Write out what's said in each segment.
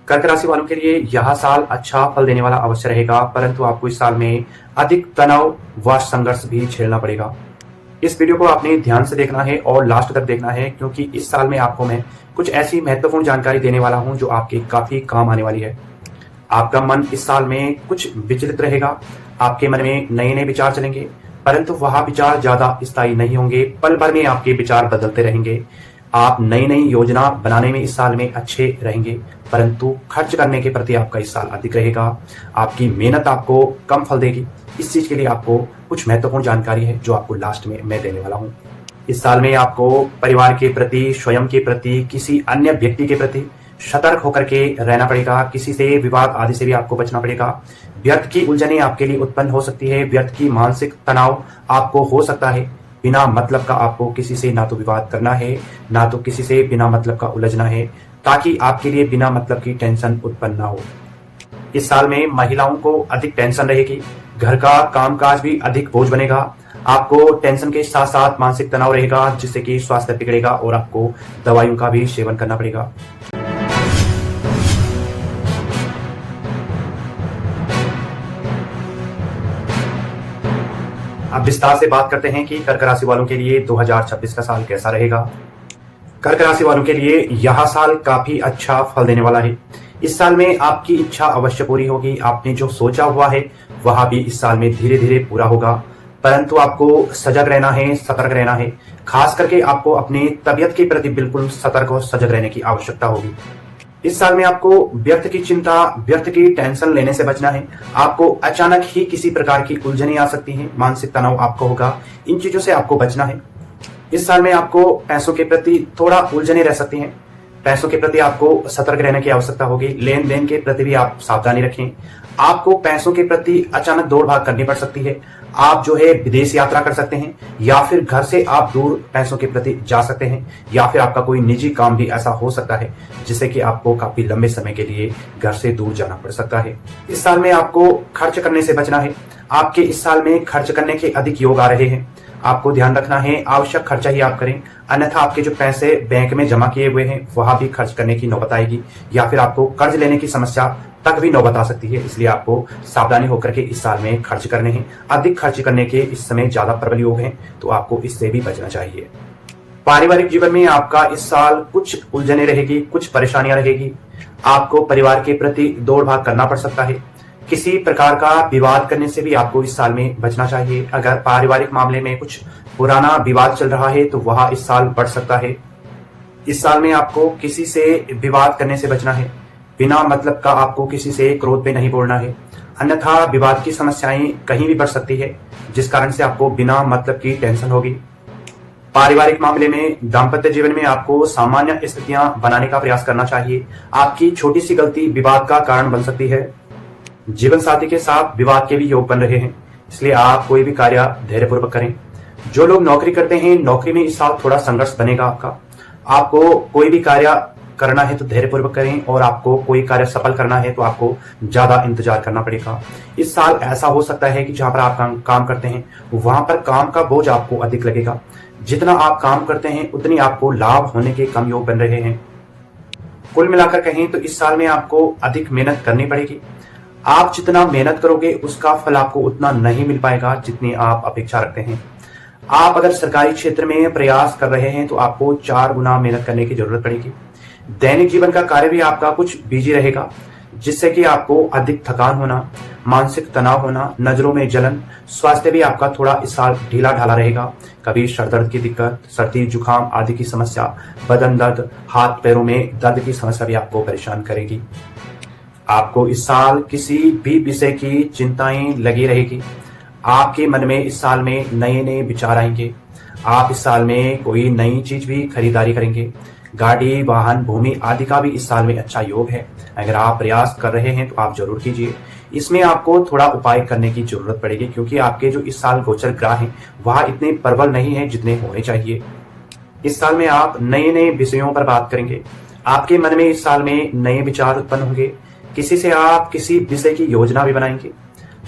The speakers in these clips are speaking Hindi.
कर्क राशि वालों के लिए यह साल अच्छा फल देने वाला अवश्य रहेगा, परंतु आपको इस साल में अधिक तनाव व संघर्ष भी झेलना पड़ेगा। इस वीडियो को आपने ध्यान से देखना है और लास्ट तक देखना है, क्योंकि इस साल में आपको मैं कुछ ऐसी महत्वपूर्ण जानकारी देने वाला हूं जो आपके काफी काम आने वाली है। आपका मन इस साल में कुछ विचलित रहेगा। आपके मन में नए नए विचार चलेंगे, परंतु वह विचार ज्यादा स्थायी नहीं होंगे। पल भर में आपके विचार बदलते रहेंगे। आप नई नई योजना बनाने में इस साल में अच्छे रहेंगे, परंतु खर्च करने के प्रति आपका इस साल अधिक रहेगा। आपकी मेहनत आपको कम फल देगी। इस चीज के लिए आपको कुछ महत्वपूर्ण जानकारी है जो आपको लास्ट में मैं देने वाला हूं। इस साल में आपको परिवार के प्रति, स्वयं के प्रति, किसी अन्य व्यक्ति के प्रति सतर्क होकर के रहना पड़ेगा। किसी से विवाद आदि से भी आपको बचना पड़ेगा। व्यर्थ की उलझने आपके लिए उत्पन्न हो सकती है। व्यर्थ की मानसिक तनाव आपको हो सकता है। बिना मतलब का आपको किसी से ना तो विवाद करना है, ना तो किसी से बिना मतलब का उलझना है, ताकि आपके लिए बिना मतलब की टेंशन उत्पन्न ना हो। इस साल में महिलाओं को अधिक टेंशन रहेगी। घर का कामकाज भी अधिक बोझ बनेगा। आपको टेंशन के साथ साथ मानसिक तनाव रहेगा, जिससे कि स्वास्थ्य बिगड़ेगा और आपको दवाइयों का भी सेवन करना पड़ेगा। अब विस्तार से बात करते हैं कि कर्क राशि वालों के लिए 2026 का साल कैसा रहेगा। कर्क राशि वालों के लिए यह साल काफी अच्छा फल देने वाला है। इस साल में आपकी इच्छा अवश्य पूरी होगी। आपने जो सोचा हुआ है वह भी इस साल में धीरे धीरे पूरा होगा, परंतु आपको सजग रहना है, सतर्क रहना है। खास करके आपको अपनी तबियत के प्रति बिल्कुल सतर्क और सजग रहने की आवश्यकता होगी। इस साल में आपको व्यर्थ की चिंता, व्यर्थ की टेंशन लेने से बचना है। आपको अचानक ही किसी प्रकार की उलझने आ सकती हैं, मानसिक तनाव आपको होगा। इन चीजों से आपको बचना है। इस साल में आपको पैसों के प्रति थोड़ा उलझने रह सकती हैं। पैसों के प्रति आपको सतर्क रहने की आवश्यकता होगी। लेन देन के प्रति भी आप सावधानी रखें। आपको पैसों के प्रति अचानक दौड़ भाग करनी पड़ सकती है। आप जो है विदेश यात्रा कर सकते हैं, या फिर घर से आप दूर पैसों के प्रति जा सकते हैं, या फिर आपका कोई निजी काम भी ऐसा हो सकता है जिससे कि आपको काफी लंबे समय के लिए घर से दूर जाना पड़ सकता है। इस साल में आपको खर्च करने से बचना है। आपके इस साल में खर्च करने के अधिक योग आ रहे हैं। आपको ध्यान रखना है, आवश्यक खर्चा ही आप करें, अन्यथा आपके जो पैसे बैंक में जमा किए हुए हैं वह भी खर्च करने की नौबत आएगी, या फिर आपको कर्ज लेने की समस्या तक भी नौबत आ सकती है। इसलिए आपको सावधानी होकर के इस साल में खर्च करने हैं। अधिक खर्च करने के इस समय ज्यादा प्रबल योग हैं, तो आपको इससे भी बचना चाहिए। पारिवारिक जीवन में आपका इस साल कुछ उलझने रहेगी, कुछ परेशानियां रहेगी। आपको परिवार के प्रति दौड़ भाग करना पड़ सकता है। किसी प्रकार का विवाद करने से भी आपको इस साल में बचना चाहिए। अगर पारिवारिक मामले में कुछ पुराना विवाद चल रहा है तो वह इस साल बढ़ सकता है। इस साल में आपको किसी से विवाद करने से बचना है। बिना मतलब का आपको किसी से क्रोध में नहीं बोलना है, अन्यथा विवाद की समस्याएं कहीं भी बढ़ सकती है, जिस कारण से आपको बिना मतलब की टेंशन होगी। पारिवारिक मामले में, दाम्पत्य जीवन में आपको सामान्य स्थितियां बनाने का प्रयास करना चाहिए। आपकी छोटी सी गलती विवाद का कारण बन सकती है। जीवन साथी के साथ विवाद के भी योग बन रहे हैं, इसलिए आप कोई भी कार्य धैर्यपूर्वक करें। जो लोग नौकरी करते हैं, नौकरी में इस साल थोड़ा संघर्ष बनेगा आपका। आपको कोई भी कार्य करना है तो धैर्यपूर्वक करें, और आपको कोई कार्य सफल करना है तो आपको ज्यादा इंतजार करना पड़ेगा। इस साल ऐसा हो सकता है कि जहां पर आप काम करते हैं वहां पर काम का बोझ आपको अधिक लगेगा। जितना आप काम करते हैं उतनी आपको लाभ होने के कम योग बन रहे हैं। कुल मिलाकर कहें तो इस साल में आपको अधिक मेहनत करनी पड़ेगी। आप जितना मेहनत करोगे उसका फल आपको उतना नहीं मिल पाएगा जितनी आप अपेक्षा रखते हैं। आप अगर सरकारी क्षेत्र में प्रयास कर रहे हैं तो आपको 4 गुना मेहनत करने की जरूरत पड़ेगी। दैनिक जीवन का कार्य भी आपका कुछ बिजी रहेगा, जिससे कि आपको अधिक थकान होना, मानसिक तनाव होना, नजरों में जलन, स्वास्थ्य भी आपका थोड़ा इस साल ढीला ढाला रहेगा। कभी सर दर्द की दिक्कत, सर्दी जुकाम आदि की समस्या, बदन दर्द, हाथ पैरों में दर्द की समस्या भी आपको परेशान करेगी। आपको इस साल किसी भी विषय की चिंताएं लगी रहेगी। आपके मन में इस साल में नए नए विचार आएंगे। आप इस साल में कोई नई चीज भी खरीदारी करेंगे। गाड़ी, वाहन, भूमि आदि का भी इस साल में अच्छा योग है। अगर आप प्रयास कर रहे हैं तो आप जरूर कीजिए। इसमें आपको थोड़ा उपाय करने की जरूरत पड़ेगी, क्योंकि आपके जो इस साल गोचर ग्रह हैं वह इतने प्रबल नहीं है जितने होने चाहिए। इस साल में आप नए नए विषयों पर बात करेंगे। आपके मन में इस साल में नए विचार उत्पन्न होंगे। किसी से आप किसी विषय की योजना भी बनाएंगे।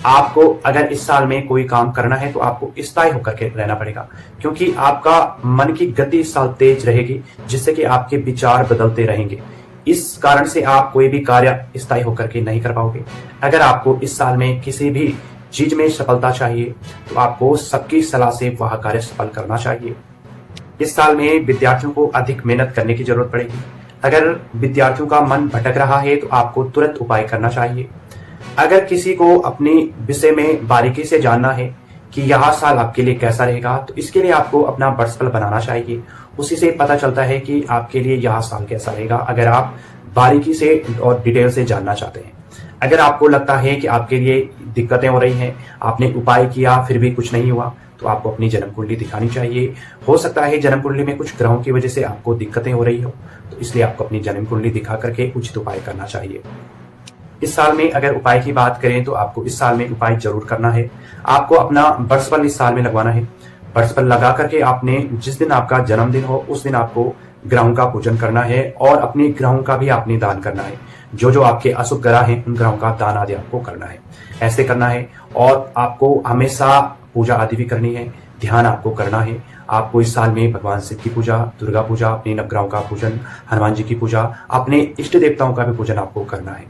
आपको अगर इस साल में कोई काम करना है तो आपको स्थायी होकर के रहना पड़ेगा, क्योंकि आपका मन की गति इस साल तेज रहेगी, जिससे कि आपके विचार बदलते रहेंगे। इस कारण से आप कोई भी कार्य स्थायी होकर के नहीं कर पाओगे। अगर आपको इस साल में किसी भी चीज में सफलता चाहिए तो आपको सबकी सलाह से वह कार्य सफल करना चाहिए। इस साल में विद्यार्थियों को अधिक मेहनत करने की जरूरत पड़ेगी। अगर विद्यार्थियों का मन भटक रहा है तो आपको तुरंत उपाय करना चाहिए। अगर किसी को अपने विषय में बारीकी से जानना है कि यह साल आपके लिए कैसा रहेगा तो इसके लिए आपको अपना वर्षफल बनाना चाहिए। उसी से पता चलता है कि आपके लिए यह साल कैसा रहेगा, अगर आप बारीकी से और डिटेल से जानना चाहते हैं। अगर आपको लगता है कि आपके लिए दिक्कतें हो रही हैं, आपने उपाय किया फिर भी कुछ नहीं हुआ, तो आपको अपनी जन्म कुंडली दिखानी चाहिए। हो सकता है जन्म कुंडली में कुछ ग्रहों की वजह से आपको दिक्कतें हो रही हो, तो इसलिए आपको अपनी जन्म कुंडली दिखा करके उचित उपाय करना चाहिए। इस साल में अगर उपाय की बात करें तो आपको इस साल में उपाय जरूर करना है। आपको अपना वर्षफल इस साल में लगवाना है। वर्षफल लगा करके आपने जिस दिन आपका जन्मदिन हो उस दिन आपको ग्रहों का पूजन करना है और अपने ग्रहों का भी आपने दान करना है। जो जो आपके अशुभ ग्रह हैं उन ग्रहों का दान आदि आपको करना है। ऐसे करना है और आपको हमेशा पूजा आदि भी करनी है, ध्यान आपको करना है। आपको इस साल में भगवान शिव की पूजा, दुर्गा पूजा, अपने नवग्रहों का पूजन, हनुमान जी की पूजा, अपने इष्ट देवताओं का भी पूजन आपको करना है।